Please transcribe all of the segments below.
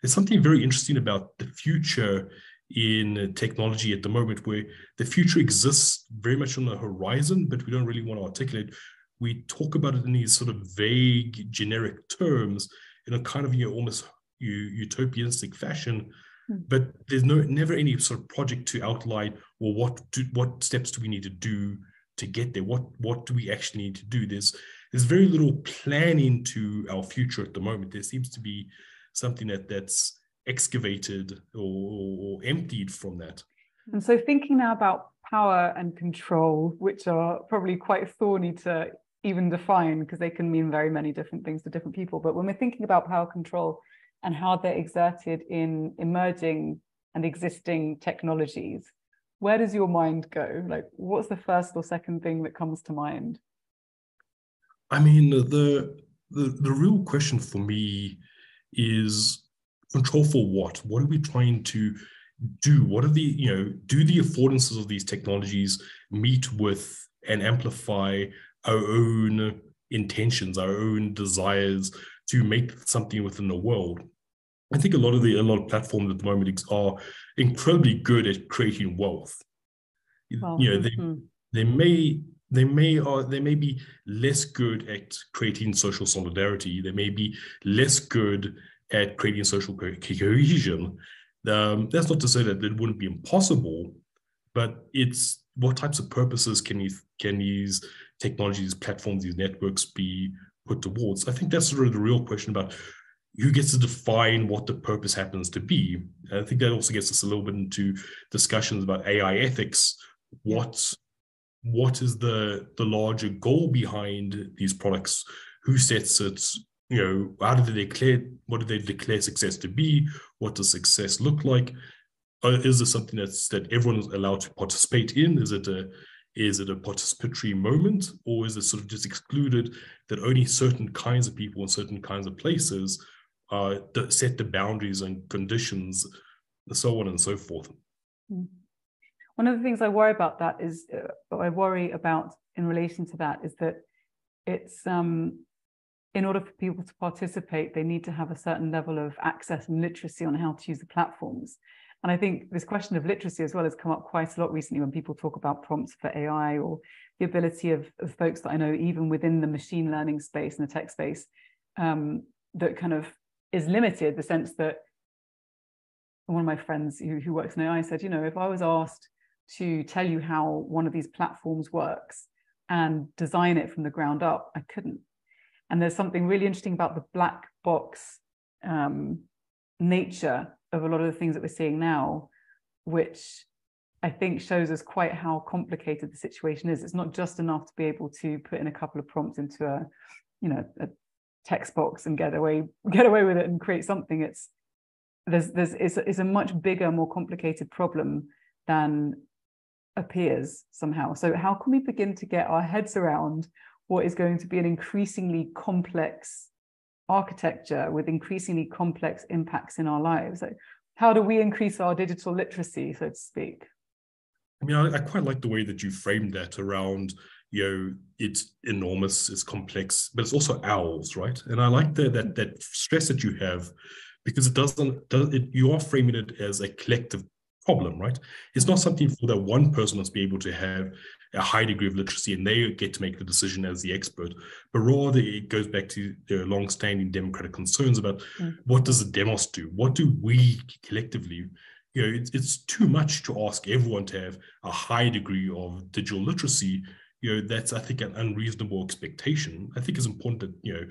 there's something very interesting about the future in technology at the moment, where the future exists very much on the horizon, but we don't really want to articulate. We talk about it in these sort of vague, generic terms in a kind of almost utopianistic fashion, but there's never any sort of project to outline, or what steps do we need to do to get there? What do we actually need to do? There's very little planning to our future at the moment. There seems to be something that's excavated or emptied from that. And so thinking now about power and control, which are probably quite thorny to even define because they can mean very many different things to different people. But when we're thinking about power control and how they're exerted in emerging and existing technologies, where does your mind go? Like, what's the first or second thing that comes to mind? I mean, the real question for me is control for what? What are we trying to do? What are do the affordances of these technologies meet with and amplify our own intentions, our own desires to make something within the world? I think a lot of platforms at the moment are incredibly good at creating wealth. Well, they may be less good at creating social solidarity. They may be less good at creating social cohesion. That's not to say that it wouldn't be impossible, but it's what types of purposes can these technologies, platforms, these networks be put towards? I think that's sort of the real question about who gets to define what the purpose happens to be. And I think that also gets us a little bit into discussions about AI ethics. What is the larger goal behind these products? Who sets it? How do they declare? What do they declare success to be? What does success look like? Is this something that everyone is allowed to participate in? Is it a participatory moment, or is it sort of just excluded that only certain kinds of people in certain kinds of places set the boundaries and conditions, and so on and so forth? One of the things I worry about in relation to that is that it's in order for people to participate, they need to have a certain level of access and literacy on how to use the platforms. And I think this question of literacy as well has come up quite a lot recently when people talk about prompts for AI, or the ability of folks that I know, even within the machine learning space and the tech space, that kind of is limited, the sense that one of my friends who works in AI said, if I was asked to tell you how one of these platforms works and design it from the ground up, I couldn't. And there's something really interesting about the black box nature of a lot of the things that we're seeing now, which I think shows us quite how complicated the situation is. It's not just enough to be able to put in a couple of prompts into a text box and get away with it and create something. It's a much bigger, more complicated problem than appears somehow. So how can we begin to get our heads around what is going to be an increasingly complex architecture with increasingly complex impacts in our lives? So how do we increase our digital literacy, so to speak? I mean, I quite like the way that you framed that around, it's enormous, it's complex, but it's also ours, right? And I like that stress that you have, because you are framing it as a collective problem, right? It's not something for that one person must be able to have a high degree of literacy and they get to make the decision as the expert, but rather it goes back to their long-standing democratic concerns about what does the demos do? What do we collectively, it's too much to ask everyone to have a high degree of digital literacy. That's, I think, an unreasonable expectation. I think it's important that,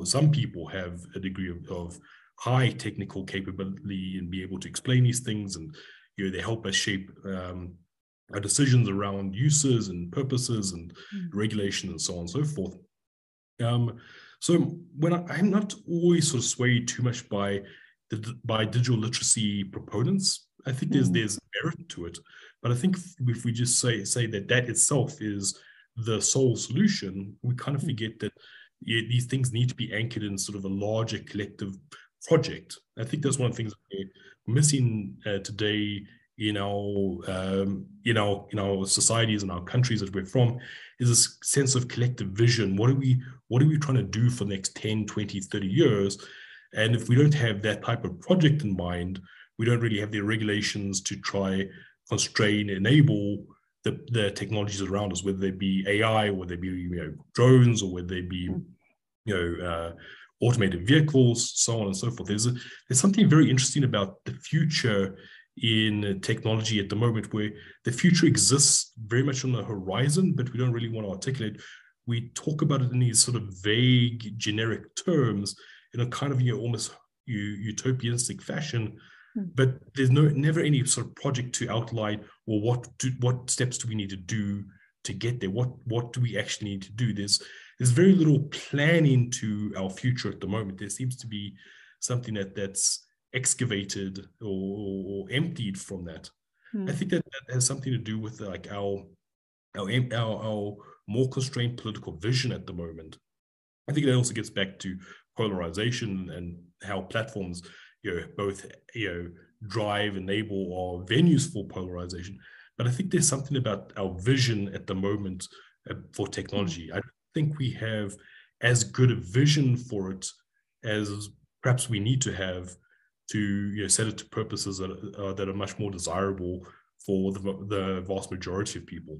some people have a degree of high technical capability and be able to explain these things, and they help us shape our decisions around uses and purposes and regulation and so on and so forth. So when I'm not always sort of swayed too much by digital literacy proponents, I think there's merit to it. But I think if we just say that itself is the sole solution, we kind of forget that these things need to be anchored in sort of a larger collective project. I think that's one of the things that we're missing today in our societies and our countries that we're from, is this sense of collective vision. What are we trying to do for the next 10, 20, 30 years? And if we don't have that type of project in mind, we don't really have the regulations to try constrain, enable the technologies around us, whether they be AI, or whether they be drones, or whether they be automated vehicles, so on and so forth. There's something very interesting about the future in technology at the moment, where the future exists very much on the horizon, but we don't really want to articulate. We talk about it in these sort of vague, generic terms in a kind of almost utopianistic fashion, but there's never any sort of project to outline, or what steps do we need to do to get there? What do we actually need to do? There's very little planning to our future at the moment. There seems to be something that's excavated or emptied from that. I think that has something to do with like our more constrained political vision at the moment. I think that also gets back to polarization and how platforms both drive, enable, or venues for polarization. But I think there's something about our vision at the moment for technology. I don't think we have as good a vision for it as perhaps we need to have to set it to purposes that are much more desirable for the vast majority of people.